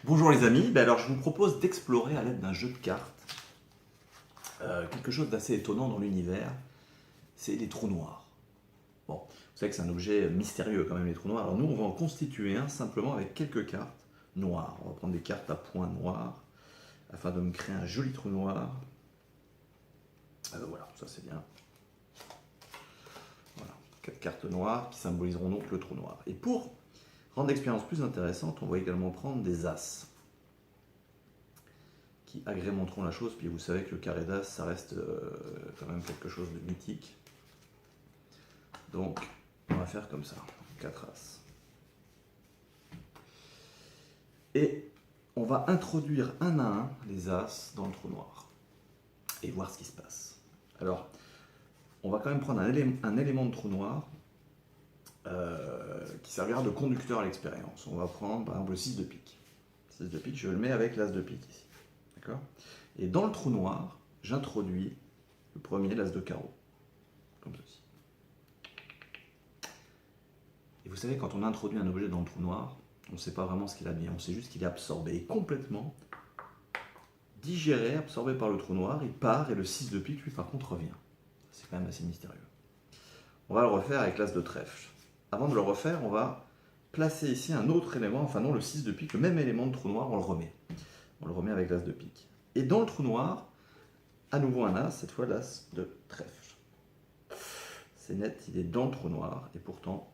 Bonjour les amis, alors je vous propose d'explorer à l'aide d'un jeu de cartes quelque chose d'assez étonnant dans l'univers, c'est les trous noirs. Bon, vous savez que c'est un objet mystérieux quand même les trous noirs, alors nous on va en constituer un simplement avec quelques cartes noires. On va prendre des cartes à points noirs afin de me créer un joli trou noir. Voilà, ça c'est bien. Voilà, 4 cartes noires qui symboliseront donc le trou noir. Et pour rendre l'expérience plus intéressante, on va également prendre des as qui agrémenteront la chose, puis vous savez que le carré d'as, ça reste quand même quelque chose de mythique. Donc, on va faire comme ça, 4 as. Et on va introduire un à un les as dans le trou noir, et voir ce qui se passe. Alors, on va quand même prendre un élément de trou noir qui servira de conducteur à l'expérience. On va prendre par exemple le 6 de pique. 6 de pique, je le mets avec l'as de pique ici. D'accord ? Et dans le trou noir, j'introduis le premier, l'as de carreau. Comme ceci. Et vous savez, quand on introduit un objet dans le trou noir, on ne sait pas vraiment ce qu'il a bien. On sait juste qu'il est absorbé et complètement digéré, absorbé par le trou noir. Il part et le 6 de pique, lui, par contre, revient. C'est quand même assez mystérieux. On va le refaire avec l'as de trèfle. Avant de le refaire, on va placer ici un autre élément, enfin non, le 6 de pique, le même élément de trou noir, on le remet. On le remet avec l'as de pique. Et dans le trou noir, à nouveau un as, cette fois l'as de trèfle. C'est net, il est dans le trou noir, et pourtant,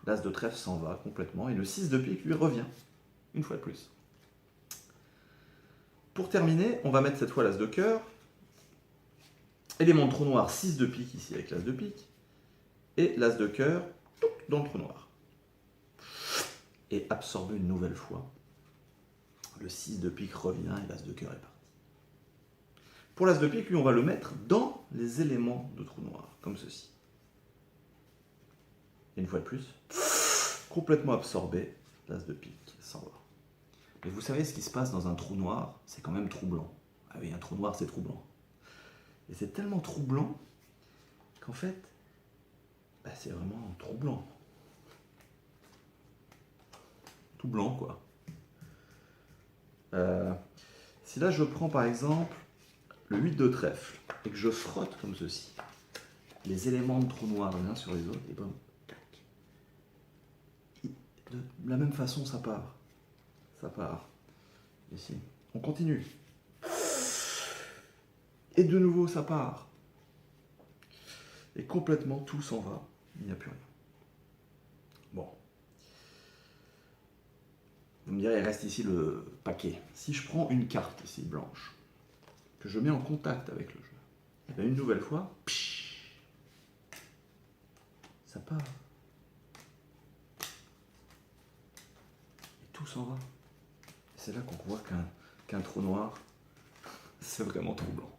l'as de trèfle s'en va complètement, et le 6 de pique lui revient, une fois de plus. Pour terminer, on va mettre cette fois l'as de cœur, élément de trou noir, 6 de pique ici avec l'as de pique, et l'as de cœur dans le trou noir. Et absorber une nouvelle fois. Le 6 de pique revient et l'as de cœur est parti. Pour l'as de pique, lui, on va le mettre dans les éléments de trou noir, comme ceci. Et une fois de plus, complètement absorbé, l'as de pique s'en va. Mais vous savez ce qui se passe dans un trou noir, c'est quand même troublant. Ah oui, un trou noir, c'est troublant. Et c'est tellement troublant qu'en fait, c'est vraiment troublant. Tout blanc, quoi. Si là, je prends par exemple le 8 de trèfle et que je frotte comme ceci, les éléments de trou noir l'un sur les autres, et bon, de la même façon, ça part. Ça part. Ici. On continue. Et de nouveau, ça part. Et complètement, tout s'en va. Il n'y a plus rien. Bon. Vous me direz, il reste ici le paquet. Si je prends une carte ici, blanche, que je mets en contact avec le jeu, et bien une nouvelle fois, ça part. Et tout s'en va. C'est là qu'on voit qu'un trou noir, c'est vraiment troublant.